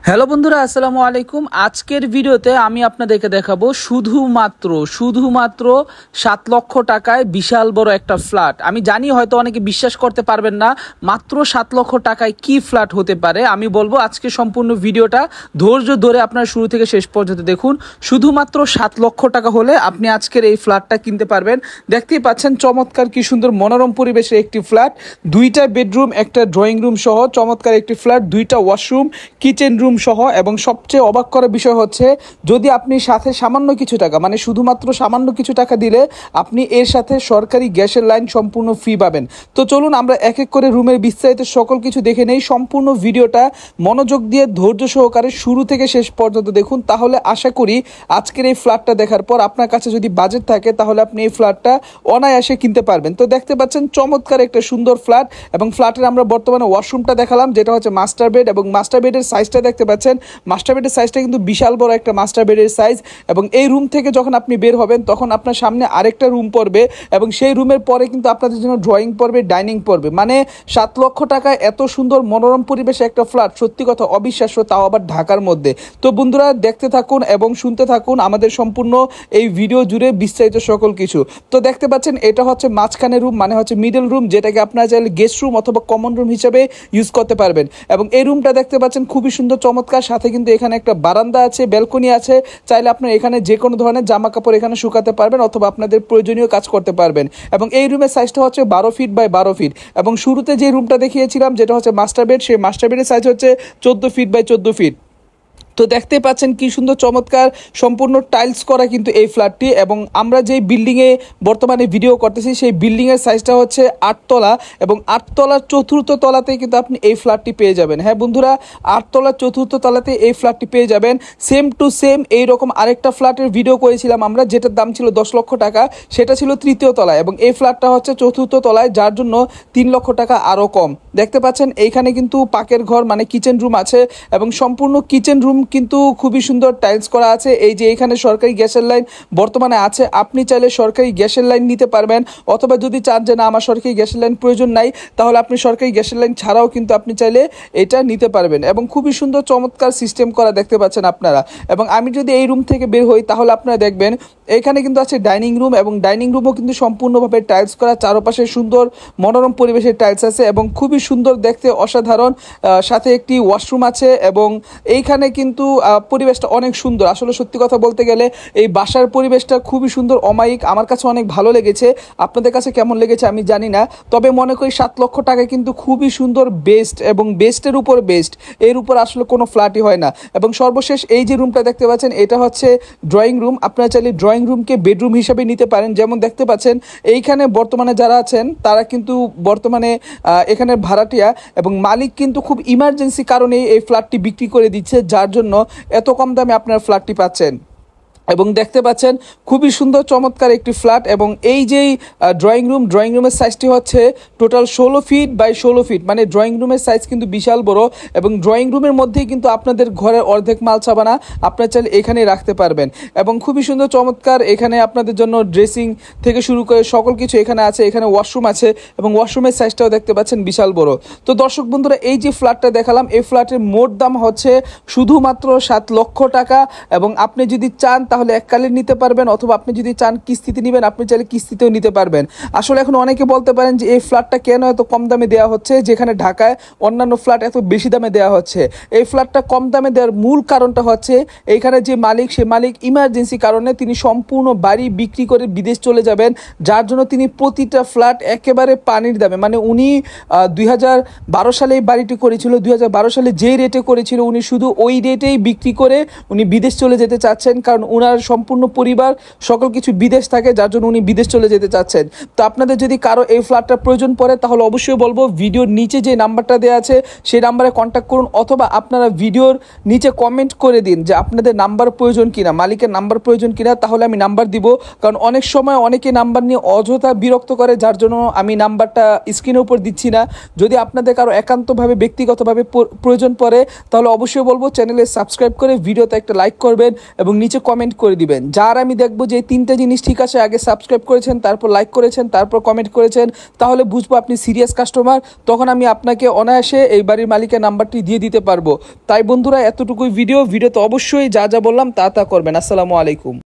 Hello বন্ধুরা, আসসালামু আলাইকুম। আজকের ভিডিওতে আমি আপনাদেরকে দেখাবো শুধুমাত্র 7 লক্ষ টাকায় বিশাল বড় একটা ফ্ল্যাট। আমি জানি হয়তো অনেকে বিশ্বাস করতে পারবেন না, মাত্র 7 লক্ষ টাকায় কি ফ্ল্যাট হতে পারে। আমি বলবো আজকে সম্পূর্ণ ভিডিওটা ধৈর্য ধরে আপনারা শুরু থেকে শেষ পর্যন্ত দেখুন। শুধুমাত্র 7 লক্ষ টাকা হলে আপনি আজকের এই ফ্ল্যাটটা কিনতে পারবেন। দেখতেই পাচ্ছেন চমৎকার কি সুন্দর মনোরম পরিবেশে একটি ফ্ল্যাট, 2টা বেডরুম, একটা ড্রয়িং রুম সহ চমৎকার একটি ফ্ল্যাট, 2টা ওয়াশরুম, কিচেন রুম সহ। এবং সবচেয়ে অবাক করার বিষয় হচ্ছে, যদি আপনি সাথে সামান্য কিছু টাকা, মানে শুধুমাত্র সামান্য কিছু টাকা দিলে আপনি এর সাথে সরকারি গ্যাসের লাইন সম্পূর্ণ ফ্রি পাবেন। তো চলুন আমরা এক এক করে রুমের বিস্তারিত সকল কিছু দেখে নেই। সম্পূর্ণ ভিডিওটা মনোযোগ দিয়ে ধৈর্য সহকারে শুরু থেকে শেষ পর্যন্ত দেখুন, তাহলে আশা করি আজকের এই ফ্ল্যাটটা দেখার পর আপনার কাছে যদি বাজেট থাকে তাহলে আপনি এই ফ্ল্যাটটা অনায়াসে কিনতে পারবেন। তো দেখতে পাচ্ছেন চমৎকার একটা সুন্দর ফ্ল্যাট, এবং ফ্ল্যাটের আমরা বর্তমানে ওয়াশরুমটা দেখালাম, যেটা হচ্ছে মাস্টার বেড। এবং মাস্টার বেডের সাইজটা দেখতে পাচ্ছেন, মাস্টার বেডের সাইজটা কিন্তু বিশাল বড় একটা মাস্টার বেডের সাইজ। এবং এই রুম থেকে যখন আপনি বের হবেন তখন আপনার সামনে আরেকটা রুম পড়বে, এবং সেই রুমের পরে কিন্তু আপনাদের জন্য ড্রয়িং পড়বে, ডাইনিং পড়বে। মানে 7 লক্ষ টাকায় এত সুন্দর মনোরম পরিবেশে একটা ফ্ল্যাট, সত্যি কথা অবিশ্বাস্য, তাও আবার ঢাকার মধ্যে। তো বন্ধুরা দেখতে থাকুন এবং শুনতে থাকুন আমাদের সম্পূর্ণ এই ভিডিও জুড়ে বিস্তারিত সকল কিছু। তো দেখতে পাচ্ছেন এটা হচ্ছে মাঝখানে রুম, মানে হচ্ছে মিডল রুম, যেটাকে আপনারা চাইলে গেস্ট রুম অথবা কমন রুম হিসেবে ইউজ করতে পারবেন। এবং এই রুমটা দেখতে পাচ্ছেন খুবই সুন্দর চমৎকার, সাথে কিন্তু এখানে একটা বারান্দা আছে, ব্যালকনি আছে। চাইলে আপনারা এখানে যে কোনো ধরনের জামা কাপড় এখানে শুকাতে পারবেন অথবা আপনাদের প্রয়োজনীয় কাজ করতে পারবেন। এবং এই রুমের সাইজটা হচ্ছে 12 ফিট বাই 12 ফিট। এবং শুরুতে যে রুমটা দেখিয়েছিলাম যেটা হচ্ছে মাস্টার বেড, সেই মাস্টার বেডের সাইজ হচ্ছে 14 ফিট বাই 14 ফিট। তো দেখতে পাচ্ছেন কি সুন্দর চমৎকার সম্পূর্ণ টাইলস করা কিন্তু এই ফ্ল্যাটটি। এবং আমরা যেই বিল্ডিংয়ে বর্তমানে ভিডিও করতেছি সেই বিল্ডিংয়ের সাইজটা হচ্ছে 8 তলা, এবং 8 তলার 4র্থ তলাতেই কিন্তু আপনি এই ফ্ল্যাটটি পেয়ে যাবেন। হ্যাঁ বন্ধুরা, 8 তলার 4র্থ তলাতে এই ফ্ল্যাটটি পেয়ে যাবেন। সেম টু সেম এইরকম আরেকটা ফ্ল্যাটের ভিডিও করেছিলাম আমরা, যেটার দাম ছিল 10 লক্ষ টাকা, সেটা ছিল 3য় তলায়, এবং এই ফ্ল্যাটটা হচ্ছে 4র্থ তলায়, যার জন্য 3 লক্ষ টাকা আরও কম। দেখতে পাচ্ছেন এইখানে কিন্তু পাকের ঘর মানে কিচেন রুম আছে, এবং সম্পূর্ণ কিচেন রুম কিন্তু খুবই সুন্দর টাইলস করা আছে। এই যে এখানে সরকারি গ্যাসের লাইন বর্তমানে আছে, আপনি চাইলে সরকারি গ্যাসের লাইন নিতে পারবেন, অথবা যদি চান যে না আমার সরকারি গ্যাসের লাইন প্রয়োজন নাই, তাহলে আপনি সরকারি গ্যাসের লাইন ছাড়াও কিন্তু আপনি চাইলে এটা নিতে পারবেন। এবং খুবই সুন্দর চমৎকার সিস্টেম করা দেখতে পাচ্ছেন আপনারা। এবং আমি যদি এই রুম থেকে বের হই তাহলে আপনারা দেখবেন এখানে কিন্তু আছে ডাইনিং রুম, এবং ডাইনিং রুমও কিন্তু সম্পূর্ণভাবে টাইলস করা, চারপাশে সুন্দর মনোরম পরিবেশের টাইলস আছে এবং খুবই সুন্দর দেখতে, অসাধারণ। সাথে একটি ওয়াশরুম আছে, এবং এইখানে কিন্তু পরিবেশটা অনেক সুন্দর। আসলে সত্যি কথা বলতে গেলে এই বাসার পরিবেশটা খুবই সুন্দর, অমায়িক, আমার কাছে অনেক ভালো লেগেছে। আপনাদের কাছে কেমন লেগেছে আমি জানি না, তবে মনে করি 7 লক্ষ টাকায় কিন্তু খুবই সুন্দর, বেস্ট এবং বেস্টের উপর বেস্ট, এর উপর আসলে কোনো ফ্ল্যাটই হয় না। এবং সর্বশেষ এই যে রুমটা দেখতে পাচ্ছেন এটা হচ্ছে ড্রয়িং রুম। আপনারা চাইলে ড্রয়িং রুমকে বেডরুম হিসাবে নিতে পারেন। যেমন দেখতে পাচ্ছেন এইখানে বর্তমানে যারা আছেন তারা কিন্তু বর্তমানে এখানের ভাড়াটিয়া, এবং মালিক কিন্তু খুব ইমার্জেন্সি কারণে এই ফ্ল্যাটটি বিক্রি করে দিচ্ছে, যার জন্য এত কম দামে আপনার ফ্ল্যাটটি পাচ্ছেন। এবং দেখতে পাচ্ছেন খুবই সুন্দর চমৎকার একটি ফ্ল্যাট। এবং এই যেই ড্রয়িং রুমের সাইজটি হচ্ছে টোটাল 16 ফিট বাই 16 ফিট, মানে ড্রয়িং রুমের সাইজ কিন্তু বিশাল বড়। এবং ড্রয়িং রুমের মধ্যেই কিন্তু আপনাদের ঘরের অর্ধেক মাল ছাপানা আপনার চাইলে এখানে রাখতে পারবেন। এবং খুবই সুন্দর চমৎকার, এখানে আপনাদের জন্য ড্রেসিং থেকে শুরু করে সকল কিছু এখানে আছে। এখানে ওয়াশরুম আছে, এবং ওয়াশরুমের সাইজটাও দেখতে পাচ্ছেন বিশাল বড়। তো দর্শক বন্ধুরা, এই যে ফ্ল্যাটটা দেখালাম, এই ফ্ল্যাটের মোট দাম হচ্ছে শুধুমাত্র 7 লক্ষ টাকা। এবং আপনি যদি চান তাহলে এককালীন নিতে পারবেন, অথবা আপনি যদি চান কিস্তিতে নেবেন, আপনি চাইলে কিস্তিতেও নিতে পারবেন। আসলে এখন অনেকে বলতে পারেন যে এই ফ্ল্যাটটা কেন এত কম দামে দেওয়া হচ্ছে, যেখানে ঢাকায় অন্যান্য ফ্ল্যাট এত বেশি দামে দেওয়া হচ্ছে। এই ফ্ল্যাটটা কম দামে দেওয়ার মূল কারণটা হচ্ছে এইখানে যে মালিক, সে মালিক ইমার্জেন্সি কারণে তিনি সম্পূর্ণ বাড়ি বিক্রি করে বিদেশ চলে যাবেন, যার জন্য তিনি প্রতিটা ফ্ল্যাট একেবারে পানির দামে, মানে উনি 2012 সালে এই বাড়িটি করেছিল, 2012 সালে যেই রেটে করেছিল উনি শুধু ওই রেটেই বিক্রি করে উনি বিদেশ চলে যেতে চাচ্ছেন, কারণ উনার সম্পূর্ণ পরিবার সকল কিছু বিদেশ থাকে, যার জন্য উনি বিদেশ চলে যেতে চাচ্ছেন। তো আপনাদের যদি কারো এই ফ্ল্যাটটা প্রয়োজন পড়ে তাহলে অবশ্যই বলবো ভিডিওর নিচে যে নাম্বারটা দেওয়া আছে সেই নাম্বারে কন্ট্যাক্ট করুন, অথবা আপনারা ভিডিওর নিচে কমেন্ট করে দিন যে আপনাদের নাম্বার প্রয়োজন কিনা, মালিকের নাম্বার প্রয়োজন কিনা, তাহলে আমি নাম্বার দিব। কারণ অনেক সময় অনেকে নাম্বার নিয়ে অযথা বিরক্ত করে, যার জন্য আমি নাম্বারটা স্ক্রিনের উপর দিচ্ছি না। যদি আপনাদের কারো একান্তভাবে ব্যক্তিগতভাবে প্রয়োজন পড়ে তাহলে অবশ্যই বলবো চ্যানেলে সাবস্ক্রাইব করে ভিডিওতে একটা লাইক করবেন, এবং নিচে কমেন্ট করে দিবেন। যার আমি দেখবো যে এই 3টে জিনিস ঠিক আছে, আগে সাবস্ক্রাইব করেছেন, তারপর লাইক করেছেন, তারপর কমেন্ট করেছেন, তাহলে বুঝবো আপনি সিরিয়াস কাস্টমার। তখন আমি আপনাকে অনায়াসে এই বাড়ির মালিকের নাম্বারটি দিয়ে দিতে পারবো। তাই বন্ধুরা, এতটুকুই ভিডিওতে অবশ্যই যা যা বললাম তা করবেন। আসসালামু আলাইকুম।